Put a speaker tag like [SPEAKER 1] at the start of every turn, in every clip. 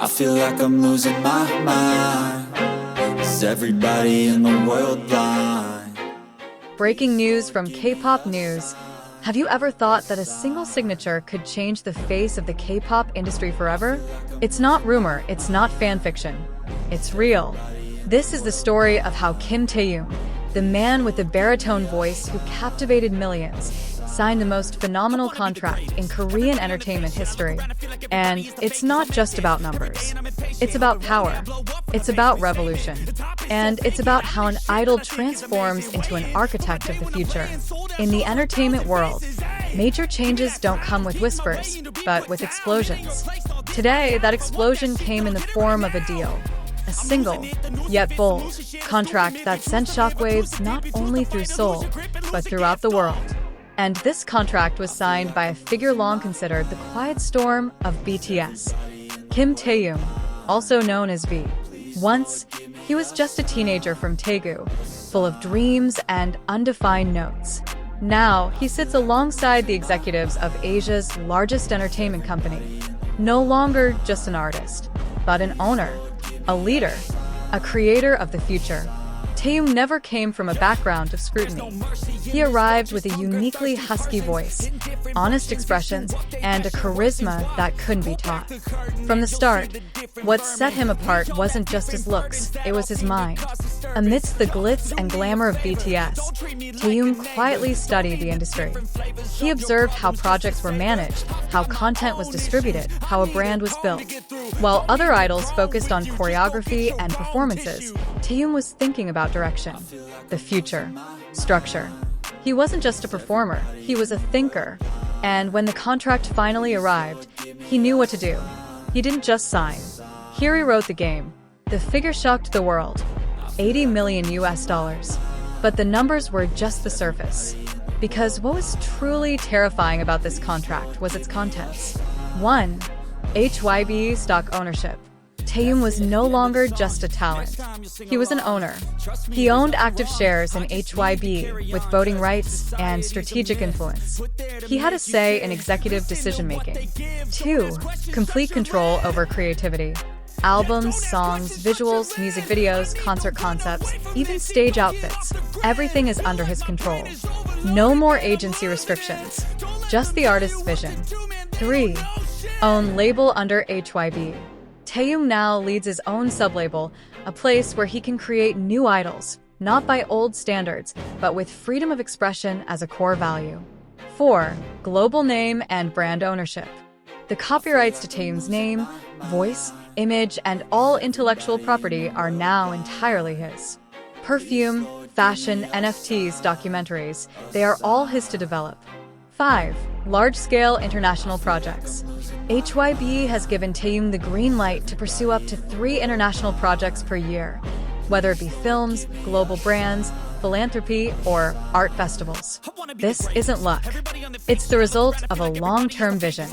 [SPEAKER 1] I feel like I'm losing my mind. Is everybody in the world blind?
[SPEAKER 2] Breaking news from K-pop News. Have you ever thought that a single signature could change the face of the K-pop industry forever? It's not rumor, it's not fan fiction. It's real. This is the story of how Kim Taehyung, the man with the baritone voice who captivated millions, signed the most phenomenal contract in Korean entertainment history. And it's not just about numbers. It's about power. It's about revolution. And it's about how an idol transforms into an architect of the future. In the entertainment world, major changes don't come with whispers, but with explosions. Today, that explosion came in the form of a deal. A single, yet bold, contract that sent shockwaves not only through Seoul, but throughout the world. And this contract was signed by a figure long considered the quiet storm of BTS, Kim Taehyung, also known as V. Once, he was just a teenager from Daegu, full of dreams and undefined notes. Now, he sits alongside the executives of Asia's largest entertainment company. No longer just an artist, but an owner, a leader, a creator of the future. Taehyung never came from a background of scrutiny. He arrived with a uniquely husky voice, honest expressions, and a charisma that couldn't be taught. From the start, what set him apart wasn't just his looks, it was his mind. Amidst the glitz and glamour of BTS, Taehyung quietly studied the industry. He observed how projects were managed, how content was distributed, how a brand was built. While other idols focused on choreography and performances, Taehyung was thinking about direction, the future, structure. He wasn't just a performer, he was a thinker. And when the contract finally arrived, he knew what to do. He didn't just sign. He rewrote the game. The figure shocked the world, $80 million US. But the numbers were just the surface. Because what was truly terrifying about this contract was its contents. 1. HYBE stock ownership. Taehyung was no longer just a talent. He was an owner. He owned active shares in HYBE with voting rights and strategic influence. He had a say in executive decision-making. 2. Complete control over creativity. Albums, songs, visuals, music videos, concert concepts, even stage outfits. Everything is under his control. No more agency restrictions. Just the artist's vision. 3. Own label under HYBE. Taehyung now leads his own sublabel, a place where he can create new idols, not by old standards, but with freedom of expression as a core value. 4. Global name and brand ownership. The copyrights to Taehyung's name, voice, image, and all intellectual property are now entirely his. Perfume, fashion, NFTs, documentaries, they are all his to develop. 5. Large-scale international projects. HYBE has given Taehyung the green light to pursue up to 3 international projects per year, whether it be films, global brands, philanthropy, or art festivals. This isn't luck. It's the result of a long-term vision.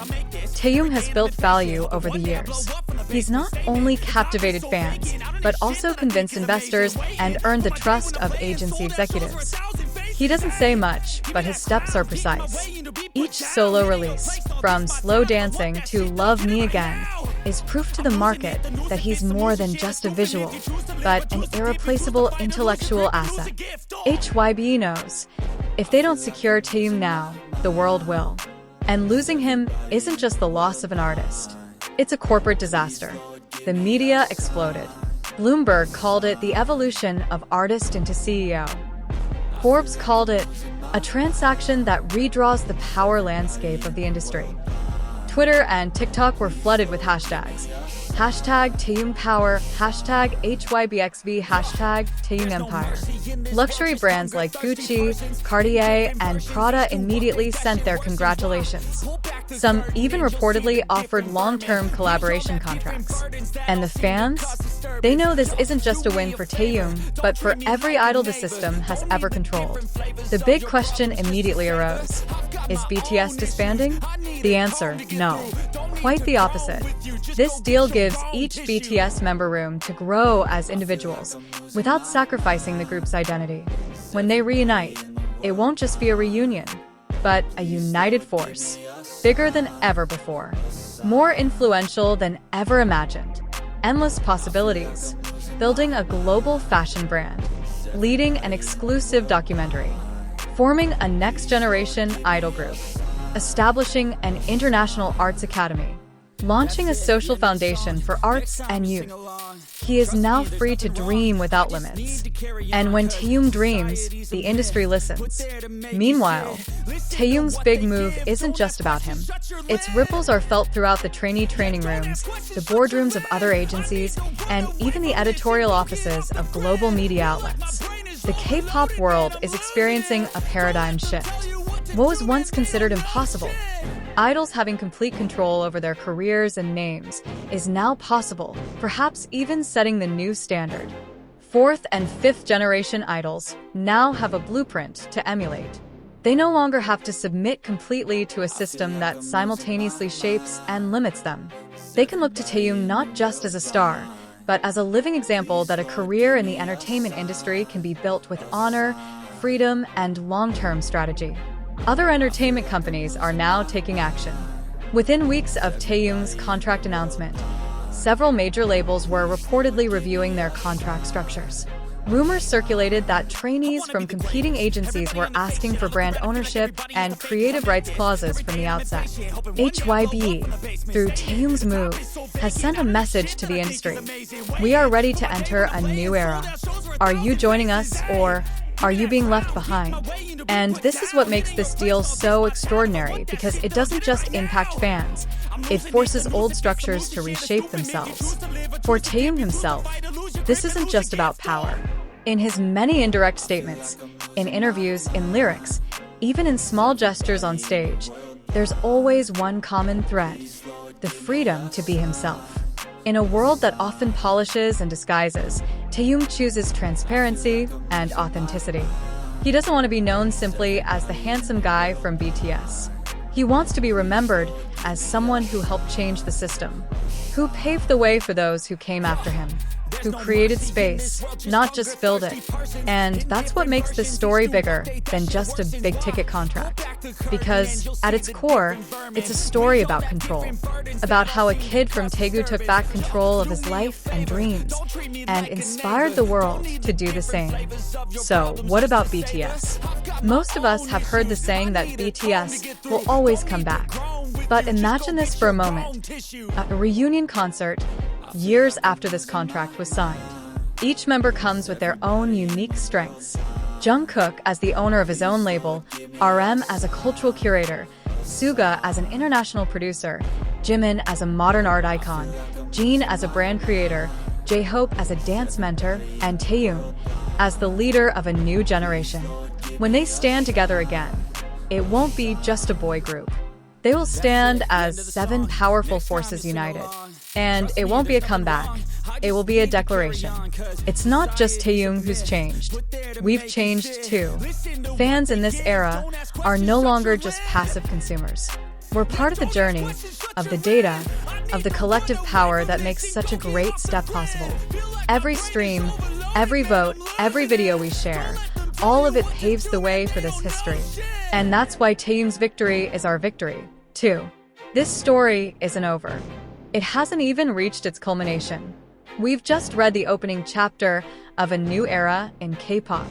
[SPEAKER 2] Taehyung has built value over the years. He's not only captivated fans, but also convinced investors and earned the trust of agency executives. He doesn't say much, but his steps are precise. Each solo release, from Slow Dancing to Love Me Again, is proof to the market that he's more than just a visual, but an irreplaceable intellectual asset. HYBE knows, if they don't secure Taehyung now, the world will. And losing him isn't just the loss of an artist. It's a corporate disaster. The media exploded. Bloomberg called it the evolution of artist into CEO. Forbes called it a transaction that redraws the power landscape of the industry. Twitter and TikTok were flooded with hashtags. Hashtag Taehyung Power, hashtag HYBXV, hashtag Taehyung Empire. Luxury brands like Gucci, Cartier, and Prada immediately sent their congratulations. Some even reportedly offered long-term collaboration contracts. And the fans? They know this isn't just a win for Taehyung, but for every idol the system has ever controlled. The big question immediately arose. Is BTS disbanding? The answer, no. Quite the opposite. This deal gives each BTS member room to grow as individuals, without sacrificing the group's identity. When they reunite, it won't just be a reunion, but a united force, bigger than ever before. More influential than ever imagined. Endless possibilities. Building a global fashion brand. Leading an exclusive documentary. Forming a next-generation idol group. Establishing an international arts academy. Launching a social foundation for arts and youth. He is now free to dream without limits. And when Taehyung dreams, the industry listens. Meanwhile, Taehyung's big move isn't just about him. Its ripples are felt throughout the trainee training rooms, the boardrooms of other agencies, and even the editorial offices of global media outlets. The K-pop world is experiencing a paradigm shift. What was once considered impossible, idols having complete control over their careers and names, is now possible, perhaps even setting the new standard. Fourth and fifth generation idols now have a blueprint to emulate. They no longer have to submit completely to a system that simultaneously shapes and limits them. They can look to Taehyung not just as a star, but as a living example that a career in the entertainment industry can be built with honor, freedom, and long-term strategy. Other entertainment companies are now taking action. Within weeks of Taehyung's contract announcement, several major labels were reportedly reviewing their contract structures. Rumors circulated that trainees from competing agencies were asking for brand ownership and creative rights clauses from the outset. HYBE, through Taehyung's move, has sent a message to the industry. We are ready to enter a new era. Are you joining us, or are you being left behind? And this is what makes this deal so extraordinary, because it doesn't just impact fans, it forces old structures to reshape themselves. For Taehyung himself, this isn't just about power. In his many indirect statements, in interviews, in lyrics, even in small gestures on stage, there's always one common thread: the freedom to be himself. In a world that often polishes and disguises, Taehyung chooses transparency and authenticity. He doesn't want to be known simply as the handsome guy from BTS. He wants to be remembered as someone who helped change the system, who paved the way for those who came after him, who created space, not just filled it. And that's what makes this story bigger than just a big-ticket contract. Because, at its core, it's a story about control. About how a kid from Daegu took back control of his life and dreams, and inspired the world to do the same. So, what about BTS? Most of us have heard the saying that BTS will always come back. But imagine this for a moment. A reunion concert, years after this contract was signed. Each member comes with their own unique strengths. Jungkook as the owner of his own label, RM as a cultural curator, Suga as an international producer, Jimin as a modern art icon, Jin as a brand creator, J-Hope as a dance mentor, and Taehyung as the leader of a new generation. When they stand together again, it won't be just a boy group. They will stand as 7 powerful forces united. And it won't be a comeback. It will be a declaration. It's not just Taehyung who's changed. We've changed too. Fans in this era are no longer just passive consumers. We're part of the journey, of the data, of the collective power that makes such a great step possible. Every stream, every vote, every video we share, all of it paves the way for this history. And that's why Taehyung's victory is our victory, too. This story isn't over. It hasn't even reached its culmination. We've just read the opening chapter of a new era in K-pop.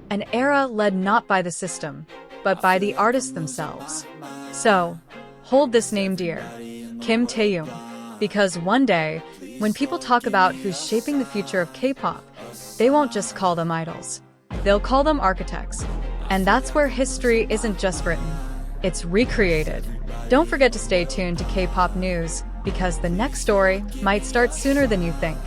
[SPEAKER 2] An era led not by the system, but by the artists themselves. So, hold this name dear, Kim Taehyung. Because one day, when people talk about who's shaping the future of K-pop, they won't just call them idols. They'll call them architects. And that's where history isn't just written, it's recreated. Don't forget to stay tuned to K-pop news, because the next story might start sooner than you think.